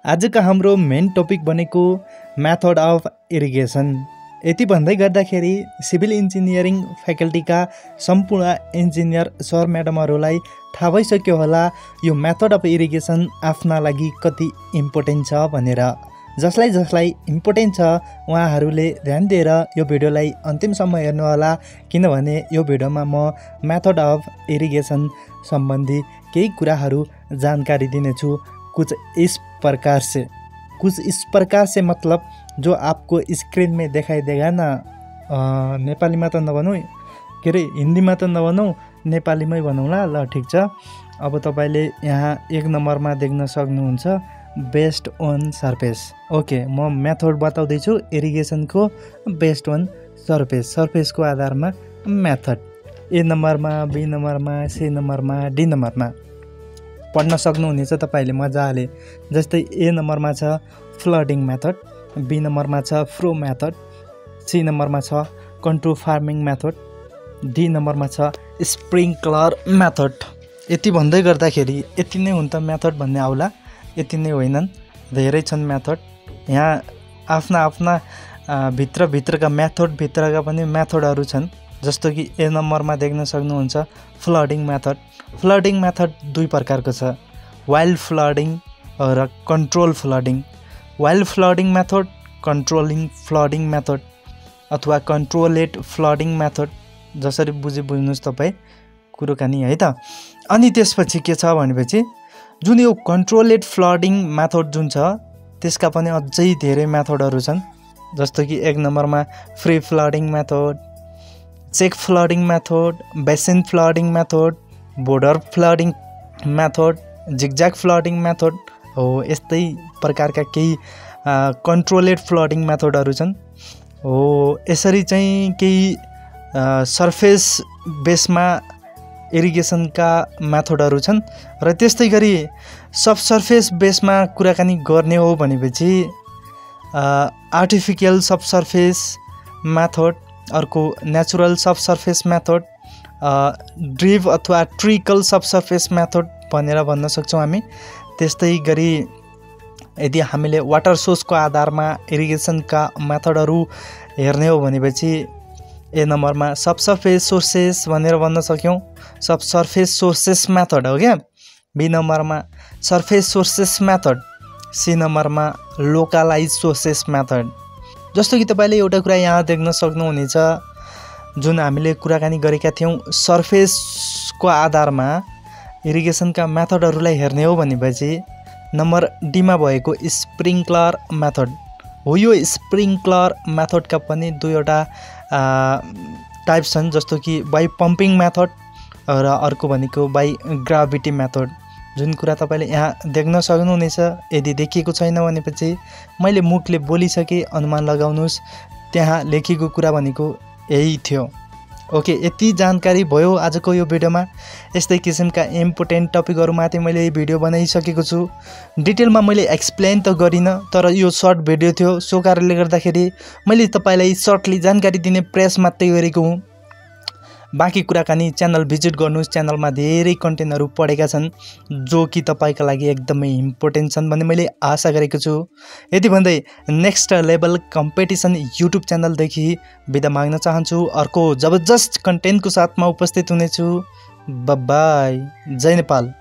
आजको हाम्रो main topic भनेको मेथड अफ इरिगेसन। यति भन्दै गर्दाखेरि सिभिल इन्जिनियरिङ फ्याकल्टीका सम्पूर्ण इन्जिनियर सर म्याडमहरूलाई थाहा भइसक्यो होला यो मेथड अफ इरिगेसन आफ्ना लागि कति इम्पोर्टेन्ट छ भनेर। जसलाई इम्पोर्टेन्ट छ उहाँहरूले ध्यान दिएर यो भिडियोलाई अन्तिमसम्म हेर्नुहोला, किनभने यो भिडियोमा म मेथड अफ इरिगेसन सम्बन्धी केही कुराहरू जानकारी दिनेछु। कुछ इस प्रकार से मतलब जो आपको स्क्रीन में दिखाई देगा ना। नेपाली में तो नभनौँ के अरे हिंदी में तो नभनौँ, नेपाली में भनौँला। ल ठीक छ। अब तपाईले यहाँ एक नंबर में देख्न सक्नुहुन्छ बेस्ड ऑन सरफेस। ओके, म मेथड बताउँदैछु इरिगेशन को बेस्ड ऑन सरफेस को आधार में मेथड ए नंबर में, बी नंबर में, सी नंबर में, डी नंबर में पढ्न सक्नुहुनेछ तपाईले मजाले। जस्तै ए नम्बरमा छ फ्लडिङ मेथड, बी नम्बरमा छ फ्लो मेथड, सी नम्बरमा छ कन्ट्रोल फार्मिङ मेथड, डी नम्बरमा छ स्प्रिङ्कलर मेथड। यति भन्दै गर्दाखेरि यति नै हुन् त मेथड भन्ने आउला, यति नै होइनन्, धेरै छन् मेथड। यहाँ आफ्ना भित्रका मेथडभित्रका पनि मेथडहरू छन्। जस्तो कि ए नम्बरमा देख्न सक्नुहुन्छ फ्लडिङ मेथड। फ्लडिङ मेथड दुई प्रकारको छ, वाइल्ड फ्लडिङ र control flooding. Wild flooding method, controlling flooding method अथवा कन्ट्रोलेड फ्लडिङ मेथड, जसरी बुझ्नुहोस् तपाईँ कुरोकानी है त। अनि त्यसपछि के छ भनेपछि जुन यो कन्ट्रोलेड फ्लडिङ मेथड जुन छ त्यसका पनि अझै धेरै मेथडहरू छन्। जस्तो कि एक नम्बरमा free flooding method, check flooding method, basin flooding method, border flooding method, zigzag flooding method हो। यस्तै प्रकारका केही कन्ट्रोलेड फ्लडिङ मेथडहरू छन् हो। यसरी चाहिँ केही सरफेस बेसमा इरिगेसनका मेथडहरू छन्। र त्यस्तै गरी सब सरफेस बेसमा कुराकानी गर्ने हो भनेपछि आर्टिफिसियल सब सरफेस मेथड, अर्को नेचुरल सब सरफेस मेथड, ड्रिभ अथवा ट्रिकल सब सरफेस मेथड भनेर भन्न सक्छौँ हामी। त्यस्तै गरी यदि हामीले वाटर सोर्सको आधारमा इरिगेसनका मेथडहरू हेर्ने हो भनेपछि ए नम्बरमा सब सरफेस सोर्सेस भनेर भन्न सक्यौँ, सब सरफेस सोर्सेस मेथड हो क्या। बी नम्बरमा सरफेस सोर्सेस मेथड, सी नम्बरमा लोकलाइज सोर्सेस मेथड। जस्तो कि तपाईले एउटा कुरा यहाँ देख्न सक्नुहुनेछ, जुन हामीले कुराकानी गरेका थियौँ सरफेसको आधारमा इरिगेसनका मेथडहरूलाई हेर्ने हो भनेपछि नम्बर डीमा भएको स्प्रिङ्कलर मेथड हो। यो स्प्रिङ्कलर मेथडका पनि दुईवटा टाइप्स छन्, जस्तो कि बाई पम्पिङ मेथड र अर्को भनेको बाई ग्राभिटी मेथड। जुन कुरा तपाईले यहाँ देख्न सक्नुहुनेछ, यदि देखिएको छैन भनेपछि मैले मुखले बोलिसकेँ, अनुमान लगाउनुहोस्, त्यहाँ लेखेको कुरा भनेको यही थियो। ओके, यति जानकारी भयो आजको यो भिडियोमा। यस्तै किसिमका इम्पोर्टेन्ट टपिकहरूमाथि मैले भिडियो बनाइसकेको छु। डिटेलमा मैले एक्सप्लेन त गरिनँ, तर यो सर्ट भिडियो थियो, सो कारणले गर्दाखेरि मैले तपाईँलाई सर्टली जानकारी दिने प्रयास मात्रै गरेको हुँ। बाँकी कुराकानी च्यानल भिजिट गर्नुहोस्, च्यानलमा धेरै कन्टेन्टहरू पढेका छन् जो कि तपाईँका लागि एकदमै इम्पोर्टेन्ट छन् भन्ने मैले आशा गरेको छु। यति भन्दै नेक्स्ट लेभल कम्पिटिसन युट्युब च्यानलदेखि बिदा माग्न चाहन्छु। अर्को जबरजस्त कन्टेन्टको साथमा उपस्थित हुनेछु। बाई, जय नेपाल।